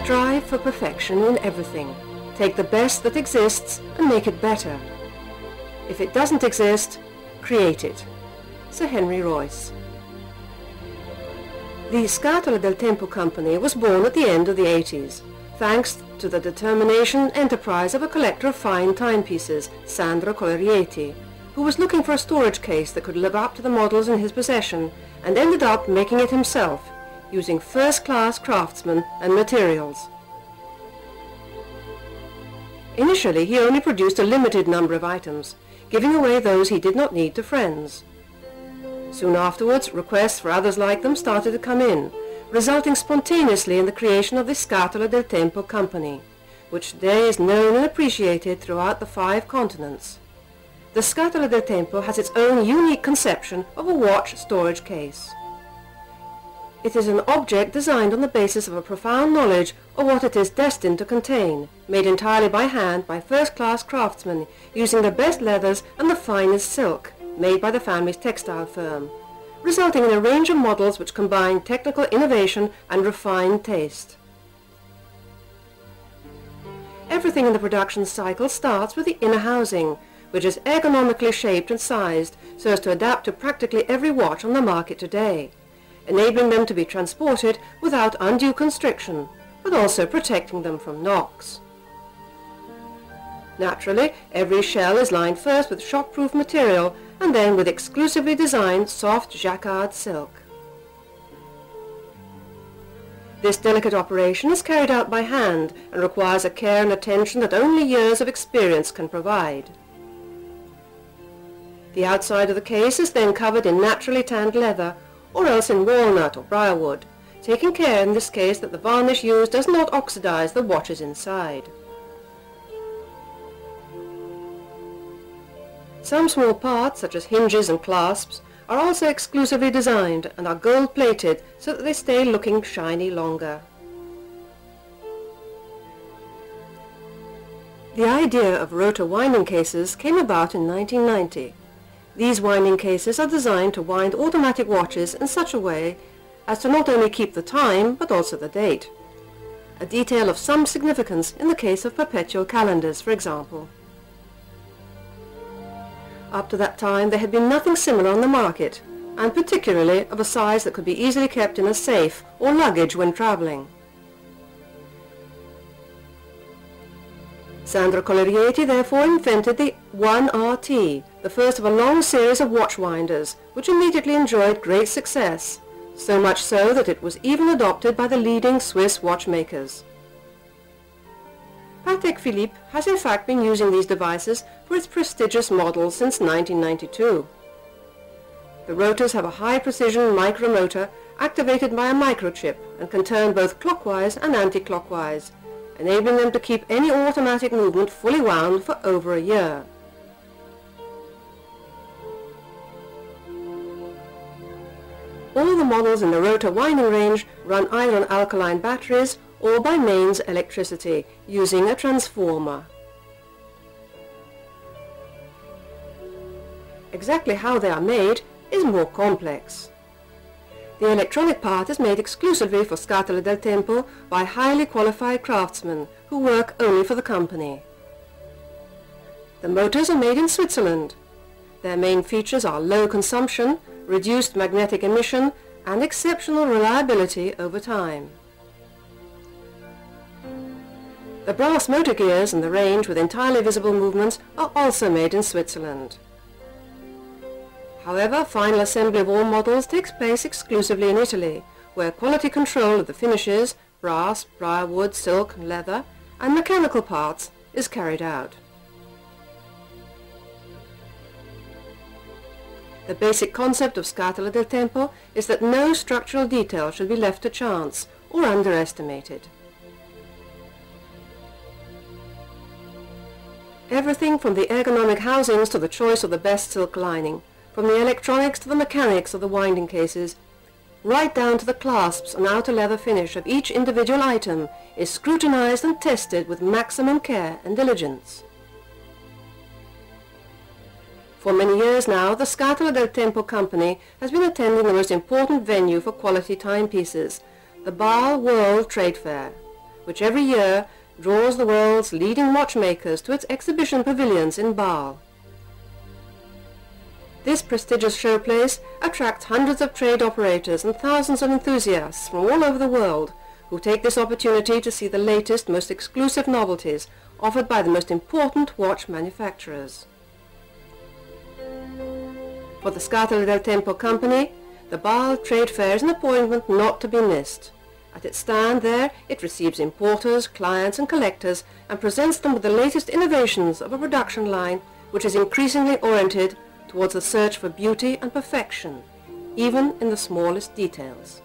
Strive for perfection in everything. Take the best that exists and make it better. If it doesn't exist, create it. Sir Henry Royce. The Scatola del Tempo company was born at the end of the 80s, thanks to the determination and enterprise of a collector of fine timepieces, Sandro Colerieti, who was looking for a storage case that could live up to the models in his possession, and ended up making it himself, using first-class craftsmen and materials. Initially, he only produced a limited number of items, giving away those he did not need to friends. Soon afterwards, requests for others like them started to come in, resulting spontaneously in the creation of the Scatola del Tempo company, which today is known and appreciated throughout the 5 continents. The Scatola del Tempo has its own unique conception of a watch storage case. It is an object designed on the basis of a profound knowledge of what it is destined to contain, made entirely by hand by first-class craftsmen, using the best leathers and the finest silk, made by the family's textile firm, resulting in a range of models which combine technical innovation and refined taste. Everything in the production cycle starts with the inner housing, which is ergonomically shaped and sized so as to adapt to practically every watch on the market today, enabling them to be transported without undue constriction, but also protecting them from knocks. Naturally, every shell is lined first with shockproof material and then with exclusively designed soft jacquard silk. This delicate operation is carried out by hand and requires a care and attention that only years of experience can provide. The outside of the case is then covered in naturally tanned leather, or else in walnut or briarwood, taking care in this case that the varnish used does not oxidize the watches inside. Some small parts, such as hinges and clasps, are also exclusively designed and are gold-plated so that they stay looking shiny longer. The idea of rotor winding cases came about in 1990. These winding cases are designed to wind automatic watches in such a way as to not only keep the time, but also the date. A detail of some significance in the case of perpetual calendars, for example. Up to that time there had been nothing similar on the market, and particularly of a size that could be easily kept in a safe or luggage when traveling. Sandro Colerieti therefore invented the 1RT, the first of a long series of watch winders, which immediately enjoyed great success, so much so that it was even adopted by the leading Swiss watchmakers. Patek Philippe has in fact been using these devices for its prestigious models since 1992. The rotors have a high-precision micromotor activated by a microchip and can turn both clockwise and anti-clockwise, enabling them to keep any automatic movement fully wound for over a year. All the models in the rotor winding range run either on alkaline batteries or by mains electricity, using a transformer. Exactly how they are made is more complex. The electronic part is made exclusively for Scatola del Tempo by highly qualified craftsmen who work only for the company. The motors are made in Switzerland. Their main features are low consumption, reduced magnetic emission, and exceptional reliability over time. The brass motor gears and the range with entirely visible movements are also made in Switzerland. However, final assembly of all models takes place exclusively in Italy, where quality control of the finishes, brass, briarwood, silk, leather, and mechanical parts is carried out. The basic concept of Scatola del Tempo is that no structural detail should be left to chance or underestimated. Everything from the ergonomic housings to the choice of the best silk lining, from the electronics to the mechanics of the winding cases, right down to the clasps and outer leather finish of each individual item, is scrutinized and tested with maximum care and diligence. For many years now, the Scatola del Tempo company has been attending the most important venue for quality timepieces, the Bâle World Trade Fair, which every year draws the world's leading watchmakers to its exhibition pavilions in Bâle. This prestigious showplace attracts hundreds of trade operators and thousands of enthusiasts from all over the world who take this opportunity to see the latest, most exclusive novelties offered by the most important watch manufacturers. For the Scatola del Tempo company, the Bâle Trade Fair is an appointment not to be missed. At its stand there, it receives importers, clients and collectors and presents them with the latest innovations of a production line which is increasingly oriented towards the search for beauty and perfection, even in the smallest details.